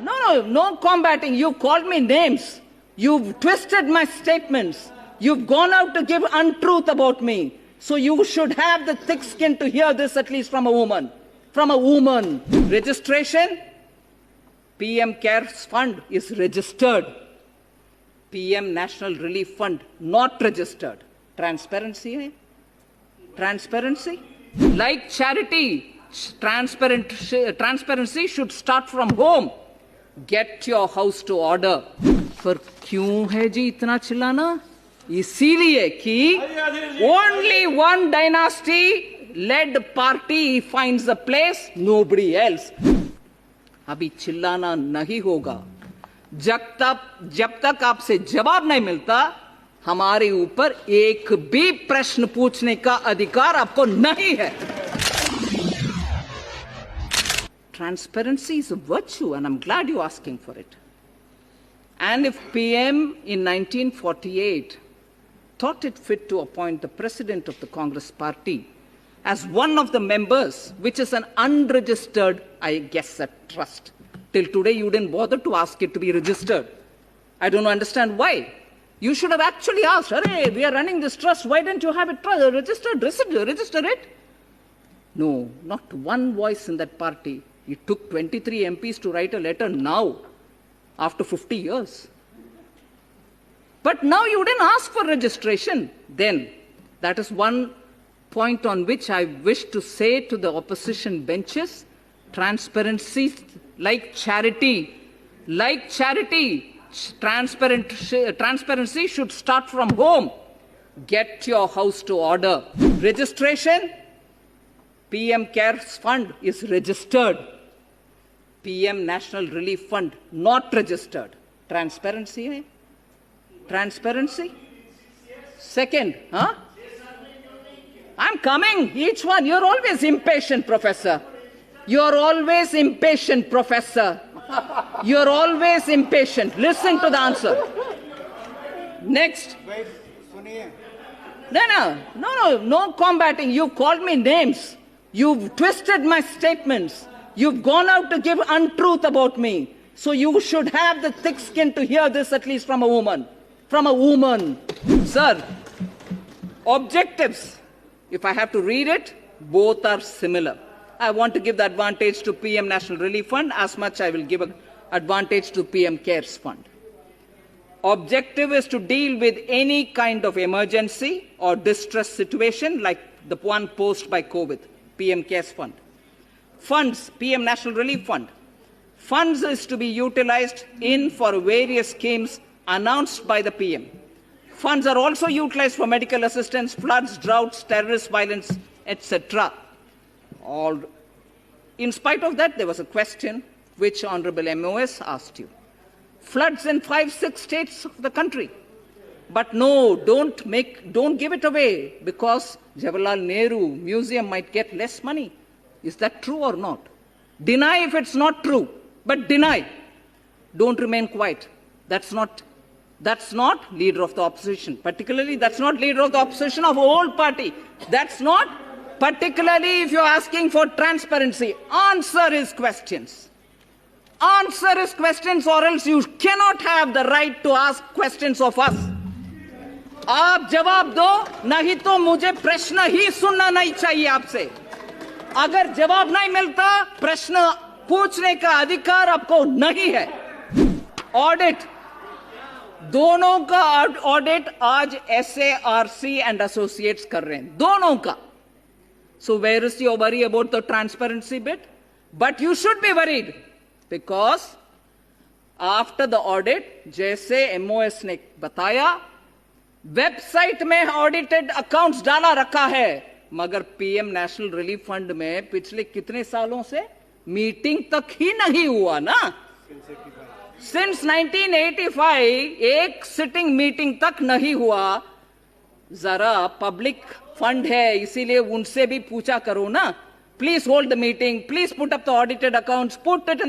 No combating. You called me names. You've twisted my statements. You've gone out to give untruth about me. So you should have the thick skin to hear this at least from a woman. From a woman. Registration? PM CARES Fund is registered. PM National Relief Fund not registered. Transparency? Eh? Transparency? Like charity, transparency should start from home. Get your house to order. पर क्यों है जी इतना चिल्लाना? इसीलिए कि only one dynasty led party finds a place, nobody else. अभी चिल्लाना नहीं होगा जब तक आपसे जवाब नहीं मिलता हमारे ऊपर एक भी प्रश्न पूछने का अधिकार आपको नहीं है. Transparency is a virtue and I'm glad you're asking for it. And if PM in 1948 thought it fit to appoint the president of the Congress party as one of the members, which is an unregistered, I guess, a trust. Till today, you didn't bother to ask it to be registered. I don't understand why. You should have actually asked, hey, we are running this trust, why didn't you have it registered? Register it. No, not one voice in that party. It took 23 MPs to write a letter now, after 50 years. But now you didn't ask for registration. Then, that is one point on which I wish to say to the opposition benches, transparency, like charity, transparency should start from home. Get your house to order. Registration? PM CARES Fund is registered. PM National Relief Fund not registered. Transparency? Eh? Transparency? Second, huh? I'm coming, each one. You're always impatient, Professor. You're always impatient, Professor. You're always impatient. Listen to the answer. Next. No combating. You called me names. You've twisted my statements. You've gone out to give untruth about me. So you should have the thick skin to hear this at least from a woman. From a woman. Sir, objectives, if I have to read it, both are similar. I want to give the advantage to PM National Relief Fund as much I will give an advantage to PM CARES Fund. Objective is to deal with any kind of emergency or distress situation like the one posed by COVID, PM CARES Fund. Funds, PM National Relief Fund. Funds is to be utilized for various schemes announced by the PM. Funds are also utilized for medical assistance, floods, droughts, terrorist violence, etc. In spite of that, there was a question which Honorable MOS asked you. Floods in 5-6 states of the country. But no, don't give it away because Jawaharlal Nehru Museum might get less money. Is that true or not? Deny if it's not true, but deny. Don't remain quiet. That's not leader of the opposition. Particularly, that's not leader of the opposition of a whole party. That's not, particularly if you're asking for transparency. Answer his questions. Answer his questions or else you cannot have the right to ask questions of us. आप जवाब दो, नहीं तो मुझे प्रश्न ही सुनना नहीं चाहिए आपसे. अगर जवाब नहीं मिलता, प्रश्न पूछने का अधिकार आपको नहीं है. ऑडिट, दोनों का ऑडिट आज SARC and Associates कर रहे हैं, दोनों का. So where is your worry about the transparency bit? But you should be worried because after the audit, जैसे MOS ने बताया, वेबसाइट में ऑडिटेड अकाउंट्स डाला रखा है, मगर पीएम नेशनल रिलीफ फंड में पिछले कितने सालों से मीटिंग तक ही नहीं हुआ ना. सिंस 1985 एक सिटिंग मीटिंग तक नहीं हुआ. जरा पब्लिक फंड है इसीलिए उनसे भी पूछा करो ना. Please hold the meeting, please put up the audited accounts, put it in the